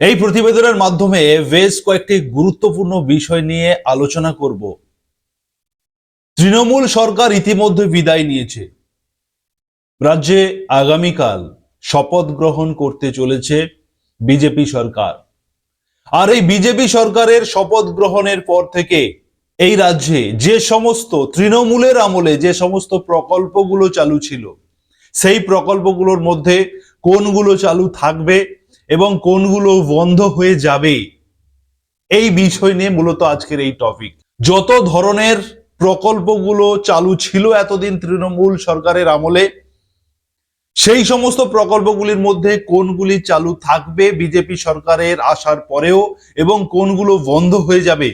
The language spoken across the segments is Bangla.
এই প্রতিবেদনের মাধ্যমে বেশ কয়েকটি গুরুত্বপূর্ণ বিষয় নিয়ে আলোচনা করব। তৃণমূল সরকার ইতিমধ্যে বিদায় নিয়েছে। রাজ্যে আগামীকাল শপথ গ্রহণ করতে চলেছে বিজেপি সরকার। আর এই বিজেপি সরকারের শপথ গ্রহণের পর থেকে এই রাজ্যে যে সমস্ত তৃণমূলের আমলে যে সমস্ত প্রকল্পগুলো চালু ছিল, সেই প্রকল্পগুলোর মধ্যে কোনগুলো চালু থাকবে এবং কোনগুলো বন্ধ হয়ে যাবে, এই বিষয় নিয়ে মূলত আজকের এই টপিক। যত ধরনের প্রকল্পগুলো চালু ছিল এতদিন তৃণমূল সরকারের আমলে, সেই সমস্ত প্রকল্পগুলির মধ্যে কোনগুলি চালু থাকবে বিজেপি সরকারের আসার পরেও এবং কোনগুলো বন্ধ হয়ে যাবে,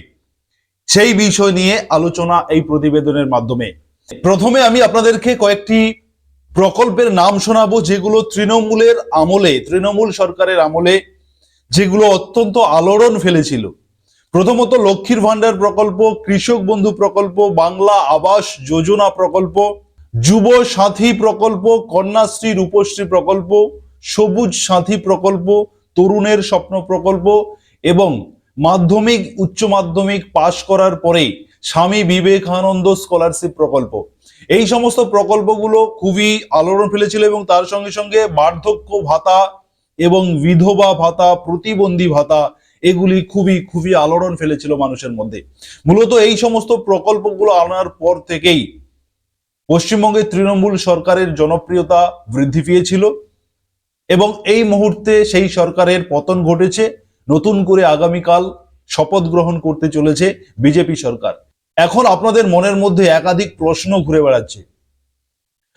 সেই বিষয় নিয়ে আলোচনা এই প্রতিবেদনের মাধ্যমে। প্রথমে আমি আপনাদেরকে কয়েকটি প্রকল্পের নাম শোনাবো যেগুলো তৃণমূলের আমলে, তৃণমূল সরকারের আমলে যেগুলো অত্যন্ত আলোড়ন ফেলেছিল। প্রথমত লক্ষ্মীর ভান্ডার প্রকল্প, কৃষক বন্ধু প্রকল্প, বাংলা আবাস যোজনা প্রকল্প, যুব সাথী প্রকল্প, কন্যাশ্রী রূপশ্রী প্রকল্প, সবুজ সাথী প্রকল্প, তরুণের স্বপ্ন প্রকল্প এবং মাধ্যমিক উচ্চ মাধ্যমিক পাশ করার পরে স্বামী বিবেকানন্দ স্কলারশিপ প্রকল্প। এই সমস্ত প্রকল্পগুলো খুবই আলোড়ন ফেলেছিল এবং তার সঙ্গে সঙ্গে বার্ধক্য ভাতা এবং বিধবা ভাতা, প্রতিবন্ধী ভাতা, এগুলি খুবই খুবই আলোড়ন ফেলেছিল মানুষের মধ্যে। মূলত এই সমস্ত প্রকল্পগুলো আনার পর থেকেই পশ্চিমবঙ্গে তৃণমূল সরকারের জনপ্রিয়তা বৃদ্ধি পেয়েছিল এবং এই মুহূর্তে সেই সরকারের পতন ঘটেছে। নতুন করে আগামীকাল শপথ গ্রহণ করতে চলেছে বিজেপি সরকার। এখন আপনাদের মনের মধ্যে একাধিক প্রশ্ন ঘুরে বেড়াচ্ছে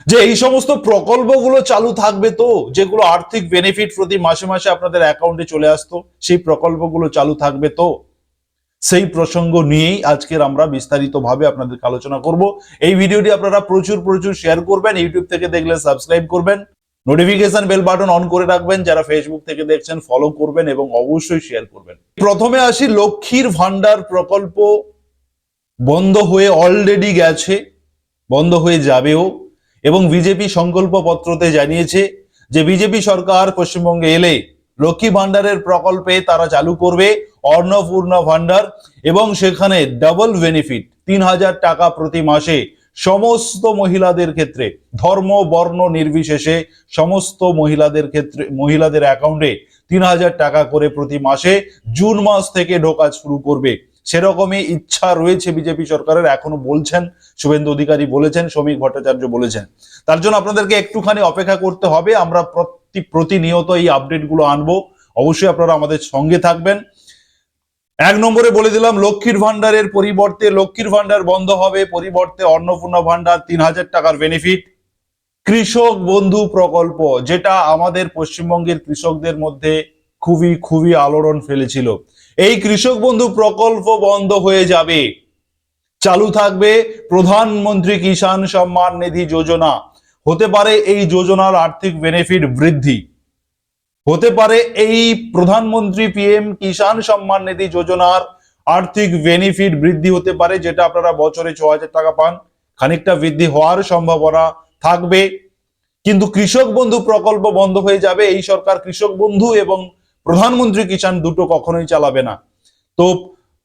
যে এই সমস্ত প্রকল্পগুলো চালু থাকবে তো, যেগুলো আর্থিক বেনিফিট প্রতি মাসে মাসে আপনাদের অ্যাকাউন্টে চলে আসতো, সেই প্রকল্পগুলো চালু থাকবে তো? সেই প্রসঙ্গ নিয়েই আজকের আমরা বিস্তারিতভাবে আপনাদেরকে আলোচনা করব। এই ভিডিওটি আপনারা প্রচুর প্রচুর শেয়ার করবেন, ইউটিউব থেকে দেখলে সাবস্ক্রাইব করবেন, নোটিফিকেশন বেল বাটন অন করে রাখবেন, যারা ফেসবুক থেকে দেখছেন ফলো করবেন এবং অবশ্যই শেয়ার করবেন। প্রথমে আসি লক্ষ্মীর ভান্ডার প্রকল্প বন্ধ হয়ে অলরেডি গেছে, বন্ধ হয়ে যাবেও এবং বিজেপি সংকল্প পত্রতে জানিয়েছে যে বিজেপি সরকার পশ্চিমবঙ্গে এলে লক্ষ্মী ভান্ডারের প্রকল্পে তারা চালু করবে অন্নপূর্ণা ভান্ডার এবং সেখানে ডাবল বেনিফিট ৩,০০০ টাকা প্রতি মাসে সমস্ত মহিলাদের ক্ষেত্রে, ধর্ম বর্ণ নির্বিশেষে সমস্ত মহিলাদের ক্ষেত্রে, মহিলাদের অ্যাকাউন্টে ৩,০০০ টাকা করে প্রতি মাসে জুন মাস থেকে ঢোকা শুরু করবে। সেরকমই ইচ্ছা রয়েছে বিজেপি সরকারের, এখনো বলছেন শুভেন্দু অধিকারী বলেছেন, শ্রমিক ভট্টাচার্য বলেছেন। তার জন্য আপনাদেরকে একটুখানি অপেক্ষা করতে হবে, আমরা প্রতিনিয়ত এই আপডেটগুলো আনবো, অবশ্যই আপনারা আমাদের সঙ্গে থাকবেন। এক নম্বরে বলে দিলাম, লক্ষ্মীর ভান্ডারের পরিবর্তে লক্ষ্মীর ভান্ডার বন্ধ হবে, পরিবর্তে অন্নপূর্ণা ভান্ডার ৩,০০০ টাকার বেনিফিট। কৃষক বন্ধু প্রকল্প, যেটা আমাদের পশ্চিমবঙ্গের কৃষকদের মধ্যে খুবই খুবই আলোড়ন ফেলেছিল, এই কৃষক বন্ধু প্রকল্প বন্ধ হয়ে যাবে। চালু থাকবে প্রধানমন্ত্রী কিষাণ সম্মান নিধি যোজনা। হতে পারে এই যোজনার আর্থিক বেনিফিট বৃদ্ধি, হতে পারে এই প্রধানমন্ত্রী পিএম কিষাণ সম্মান নিধি যোজনার আর্থিক বেনিফিট বৃদ্ধি হতে পারে, যেটা আপনারা বছরে ৬,০০০ টাকা পান, খানিকটা বৃদ্ধি হওয়ার সম্ভাবনা থাকবে। কিন্তু কৃষক বন্ধু প্রকল্প বন্ধ হয়ে যাবে। এই সরকার কৃষক বন্ধু এবং প্রধানমন্ত্রী কিষাণ দুটো কখনোই চালাবে না। তো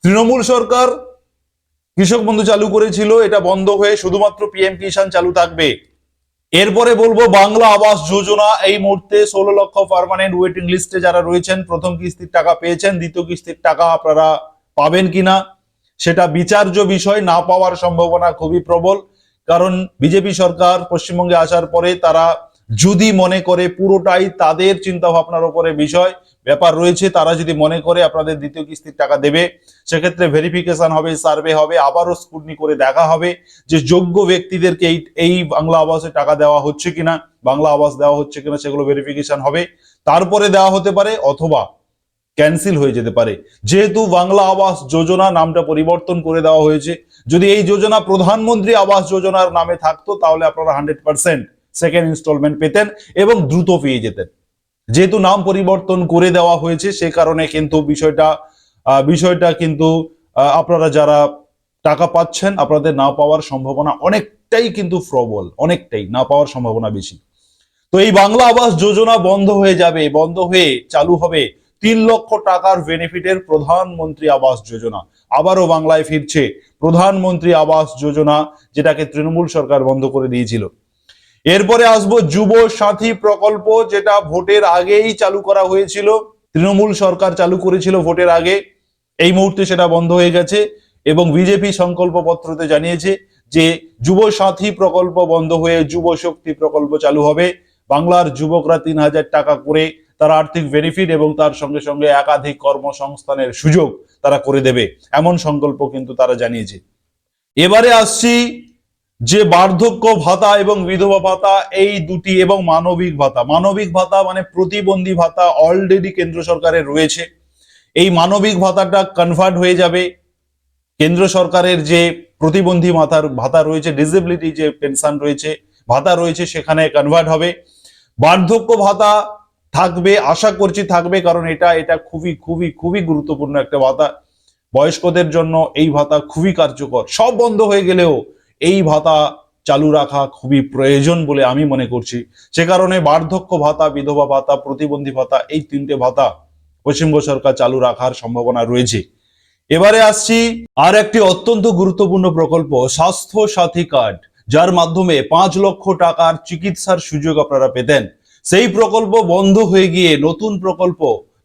তৃণমূল সরকার কৃষক বন্ধু চালু করেছিল, এটা বন্ধ হয়ে শুধুমাত্র পিএম কিষাণ চালু থাকবে। এরপরে বলবো বাংলা আবাস যোজনা। এই মুহূর্তে ১৬ লক্ষ পার্মানেন্ট ওয়েটিং লিস্টে যারা রয়েছেন, প্রথম কিস্তির টাকা পেয়েছেন, দ্বিতীয় কিস্তির টাকা আপনারা পাবেন কিনা সেটা বিচার্য বিষয়। না পাওয়ার সম্ভাবনা খুবই প্রবল, কারণ বিজেপি সরকার পশ্চিমবঙ্গে আসার পরে তারা যদি মনে করে, পুরোটাই তাদের চিন্তা ভাবনার উপরে বিষয় ব্যাপার রয়েছে, তারা যদি মনে করে আপনাদের দ্বিতীয় কিস্তির টাকা দেবে, সেক্ষেত্রে ভেরিফিকেশন হবে, সার্ভে হবে, আবারও স্ক্রুটিনি করে দেখা হবে যে যোগ্য ব্যক্তিদেরকে এই বাংলা আবাসে টাকা দেওয়া হচ্ছে কিনা, বাংলা আবাস দেওয়া হচ্ছে কিনা, সেগুলো ভেরিফিকেশন হবে, তারপরে দেওয়া হতে পারে অথবা ক্যান্সেল হয়ে যেতে পারে। যেহেতু বাংলা আবাস যোজনা নামটা পরিবর্তন করে দেওয়া হয়েছে, যদি এই যোজনা প্রধানমন্ত্রী আবাস যোজনার নামে থাকতো তাহলে আপনারা 100% সেকেন্ড ইনস্টলমেন্ট পেতেন এবং দ্রুত পেয়ে যেতেন। যেহেতু নাম পরিবর্তন করে দেওয়া হয়েছে, সে কারণে কিন্তু বিষয়টা কিন্তু আপনারা যারা টাকা পাচ্ছেন, আপনাদের না পাওয়ার সম্ভাবনা অনেকটাই কিন্তু প্রবল, অনেকটাই না পাওয়ার সম্ভাবনা বেশি। তো এই বাংলা আবাস যোজনা বন্ধ হয়ে যাবে, বন্ধ হয়ে চালু হবে 3 লক্ষ টাকার বেনিফিটের প্রধানমন্ত্রী আবাস যোজনা। আবারও বাংলায় ফিরছে প্রধানমন্ত্রী আবাস যোজনা, যেটাকে তৃণমূল সরকার বন্ধ করে দিয়েছিল। এরপরে আসবো যুব সাথী প্রকল্প, যেটা ভোটের আগেই চালু করা হয়েছিল, তৃণমূল সরকার চালু করেছিল ভোটের আগে। এই মুহূর্তে সেটা বন্ধ হয়ে গেছে এবং বিজেপি সংকল্পপত্রতে জানিয়েছে যে যুব সাথী প্রকল্প বন্ধ হয়ে যুব শক্তি প্রকল্প চালু হবে। বাংলার যুবকরা 3,000 টাকা করে তার আর্থিক বেনিফিট এবং তার সঙ্গে সঙ্গে একাধিক কর্মসংস্থানের সুযোগ তারা করে দেবে, এমন সংকল্প কিন্তু তারা জানিয়েছে। এবারে আসছি যে বার্ধক্য ভাতা এবং বিধবা ভাতা, এই দুটি, এবং মানবিক ভাতা। মানবিক ভাতা মানে প্রতিবন্ধী ভাতা অলরেডি কেন্দ্র সরকারের রয়েছে। এই মানবিক ভাতাটা কনভার্ট হয়ে যাবে কেন্দ্র সরকারের যে প্রতিবন্ধী ভাতা রয়েছে, ডিসেবিলিটি যে পেনশন রয়েছে, ভাতা রয়েছে, সেখানে কনভার্ট হবে। বার্ধক্য ভাতা থাকবে, আশা করছি থাকবে, কারণ এটা খুবই খুবই খুবই গুরুত্বপূর্ণ একটা ভাতা। বয়স্কদের জন্য এই ভাতা খুবই কার্যকর। সব বন্ধ হয়ে গেলেও এই ভাতা চালু রাখা খুবই প্রয়োজন বলে আমি মনে করছি। সে কারণে বার্ধক্য ভাতা, বিধবা ভাতা, প্রতিবন্ধী ভাতা, এই 3টে ভাতা পশ্চিমবঙ্গ সরকার চালু রাখার সম্ভাবনা রয়েছে। এবারে আসছি আর একটি অত্যন্ত গুরুত্বপূর্ণ প্রকল্প, স্বাস্থ্য সাথী কার্ড, যার মাধ্যমে 5 লক্ষ টাকার চিকিৎসার সুযোগ আপনারা পেতেন। সেই প্রকল্প বন্ধ হয়ে গিয়ে নতুন প্রকল্প,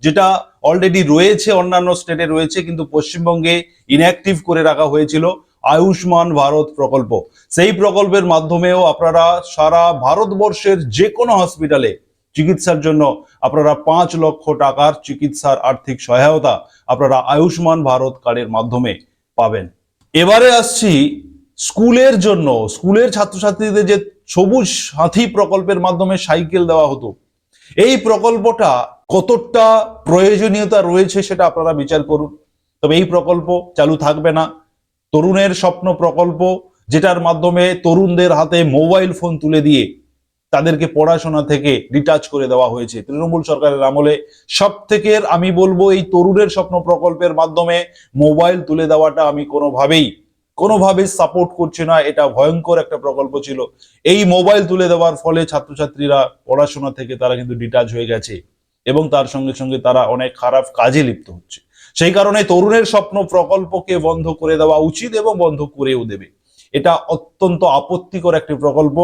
যেটা অলরেডি রয়েছে, অন্যান্য স্টেটে রয়েছে কিন্তু পশ্চিমবঙ্গে ইনঅ্যাক্টিভ করে রাখা হয়েছিল, আয়ুষ্মান ভারত প্রকল্প। সেই প্রকল্পের মাধ্যমেও আপনারা সারা ভারতবর্ষের যে কোনো হসপিটালে চিকিৎসার জন্য আপনারা 5 লক্ষ টাকার চিকিৎসার আর্থিক সহায়তা আপনারা আয়ুষ্মান ভারত কার্ডের মাধ্যমে পাবেন। এবারে আসছি স্কুলের জন্য, স্কুলের ছাত্রছাত্রীদের যে সবুজ সাথী প্রকল্পের মাধ্যমে সাইকেল দেওয়া হতো, এই প্রকল্পটা কতটা প্রয়োজনীয়তা রয়েছে সেটা আপনারা বিচার করুন। তবে এই প্রকল্প চালু থাকবে না। তরুণের স্বপ্ন প্রকল্প, যেটার মাধ্যমে তরুণদের হাতে মোবাইল ফোন তুলে দিয়ে তাদেরকে পড়াশোনা থেকে ডিটাচ করে দেওয়া হয়েছে তৃণমূল সরকারের আমলে। সব থেকে আমি বলবো এই তরুণের স্বপ্ন প্রকল্পের মাধ্যমে মোবাইল তুলে দেওয়াটা আমি কোনোভাবেই সাপোর্ট করছি না। এটা ভয়ঙ্কর একটা প্রকল্প ছিল। এই মোবাইল তুলে দেওয়ার ফলে ছাত্রছাত্রীরা পড়াশোনা থেকে তারা কিন্তু ডিটাচ হয়ে গেছে এবং তার সঙ্গে সঙ্গে তারা অনেক খারাপ কাজে লিপ্ত হচ্ছে। সেই কারণে তরুণের স্বপ্ন প্রকল্পকে বন্ধ করে দেওয়া উচিত এবং বন্ধ করেও দেবে। এটা অত্যন্ত আপত্তিকর একটি প্রকল্প,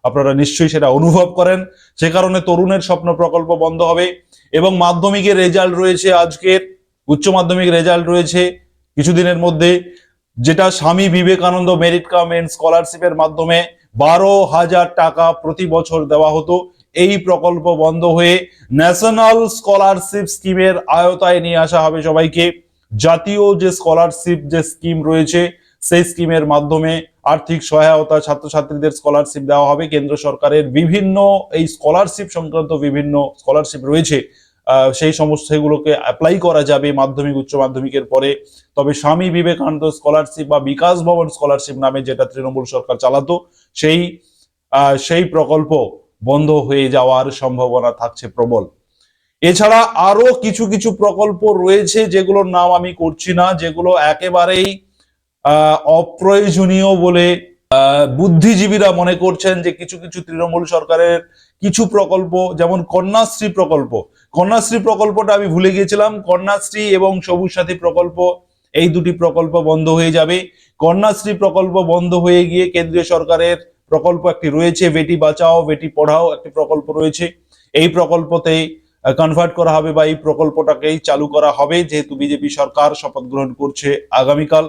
আপনারা নিশ্চয়ই সেটা অনুভব করেন। সে কারণে তরুণের স্বপ্ন প্রকল্প বন্ধ হবে। এবং মাধ্যমিকের রেজাল্ট রয়েছে আজকের, উচ্চ মাধ্যমিক রেজাল্ট রয়েছে কিছুদিনের মধ্যে, যেটা Swami Vivekananda merit come and স্কলারশিপের মাধ্যমে 12,000 টাকা প্রতি বছর দেওয়া হতো। এই প্রকল্প বন্ধ হয়ে ন্যাশনাল স্কলারশিপ স্কিমের আওতায় নিয়ে আসা হবে সবাইকে। জাতীয় যে স্কলারশিপ যে স্কিম রয়েছে, সেই স্কিমের মাধ্যমে আর্থিক সহায়তা, ছাত্রছাত্রীদের স্কলারশিপ দেওয়া হবে। কেন্দ্র সরকারের বিভিন্ন এই স্কলারশিপ সংক্রান্ত বিভিন্ন স্কলারশিপ রয়েছে, সেই সমস্ত সেগুলোকে অ্যাপ্লাই করা যাবে মাধ্যমিক উচ্চ মাধ্যমিকের পরে। তবে স্বামী বিবেকানন্দ স্কলারশিপ বা বিকাশ ভবন স্কলারশিপ নামে যেটা তৃণমূল সরকার চালাতো, সেই প্রকল্প বন্ধ হয়ে যাওয়ার সম্ভাবনা থাকছে প্রবল। এছাড়া আরো কিছু কিছু প্রকল্প রয়েছে যেগুলোর নাম আমি করছি না, যেগুলো একেবারেই অপ্রয়োজনীয় বলে বুদ্ধিজীবীরা মনে করছেন। যে কিছু কিছু তৃণমূল সরকারের কিছু প্রকল্প, যেমন কন্যাশ্রী প্রকল্পটা আমি ভুলে গিয়েছিলাম। কন্যাশ্রী এবং সবুজ সাথী প্রকল্প, এই দুটি প্রকল্প বন্ধ হয়ে যাবে। কন্যাশ্রী প্রকল্প বন্ধ হয়ে গিয়ে কেন্দ্রীয় সরকারের প্রকল্প একটি রয়েছে, বেটি বাঁচাও বেটি পড়াও একটি প্রকল্প রয়েছে, এই প্রকল্পতেই কনভার্ট করা হবে বা এই প্রকল্পটাকেই চালু করা হবে, যেহেতু বিজেপি সরকার শপথ গ্রহণ করছে আগামীকাল।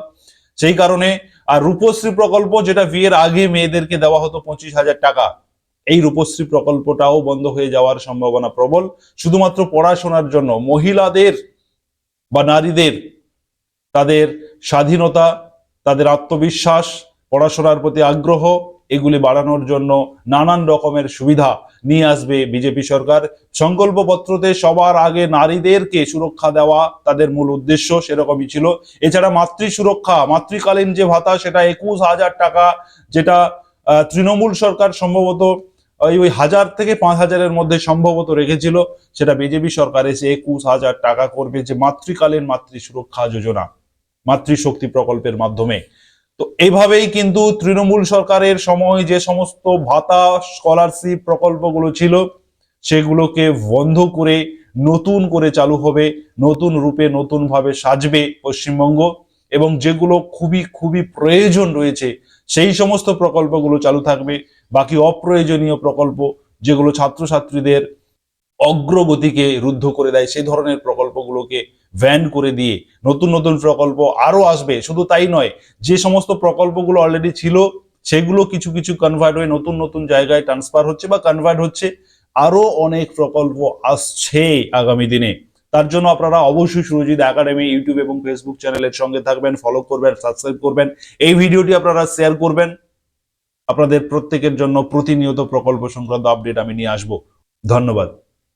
সেই কারণে, আর রূপশ্রী প্রকল্প, যেটা বিয়ের আগে মেয়েদেরকে দেওয়া হতো 25,000 টাকা, এই রূপশ্রী প্রকল্পটাও বন্ধ হয়ে যাওয়ার সম্ভাবনা প্রবল। শুধুমাত্র পড়াশোনার জন্য মহিলাদের বা নারীদের তাদের স্বাধীনতা, তাদের আত্মবিশ্বাস, পড়াশোনার প্রতি আগ্রহ, এগুলি বাড়ানোর জন্য নানান রকমের সুবিধা নিয়ে আসবে বিজেপি সরকার। সংকল্পপত্রতে সবার আগে নারীদেরকে সুরক্ষা দেওয়া তাদের মূল উদ্দেশ্য, সেরকমই ছিল। এছাড়া মাতৃ সুরক্ষা, মাতৃকালীন যে ভাতা, সেটা 21,000 টাকা, যেটা তৃণমূল সরকার সম্ভবত ওই 1,000 থেকে 5,000-এর মধ্যে সম্ভবত রেখেছিল, সেটা বিজেপি সরকার এসে 21,000 টাকা করবে, যে মাতৃকালীন মাতৃ সুরক্ষা যোজনা, মাতৃশক্তি প্রকল্পের মাধ্যমে। তো এইভাবেই কিন্তু তৃণমূল সরকারের সময় যে সমস্ত ভাতা, স্কলারশিপ প্রকল্পগুলো ছিল, সেগুলোকে বন্ধ করে নতুন করে চালু হবে, নতুন রূপে নতুনভাবে সাজবে পশ্চিমবঙ্গ, এবং যেগুলো খুবই খুবই প্রয়োজন রয়েছে সেই সমস্ত প্রকল্পগুলো চালু থাকবে। বাকি অপ্রয়োজনীয় প্রকল্প যেগুলো ছাত্রছাত্রীদের অগ্রগতিকে রুদ্ধ করে দেয় সেই ধরনের প্রকল্পগুলোকে ভ্যান করে দিয়ে নতুন নতুন প্রকল্প আরো আসবে। শুধু তাই নয়, যে সমস্ত প্রকল্পগুলো অলরেডি ছিল সেগুলো কিছু কিছু কনভার্ট হয়ে নতুন নতুন জায়গায় ট্রান্সফার হচ্ছে বা কনভার্ট হচ্ছে। আরো অনেক প্রকল্প আসছে আগামী দিনে। তার জন্য আপনারা অবশ্যই সুরজিৎ একাডেমি ইউটিউব এবং ফেসবুক চ্যানেলের সঙ্গে থাকবেন, ফলো করবেন, সাবস্ক্রাইব করবেন, এই ভিডিওটি আপনারা শেয়ার করবেন। আপনাদের প্রত্যেকের জন্য প্রতিনিয়ত প্রকল্প সংক্রান্ত আপডেট আমি নিয়ে আসবো। ধন্যবাদ।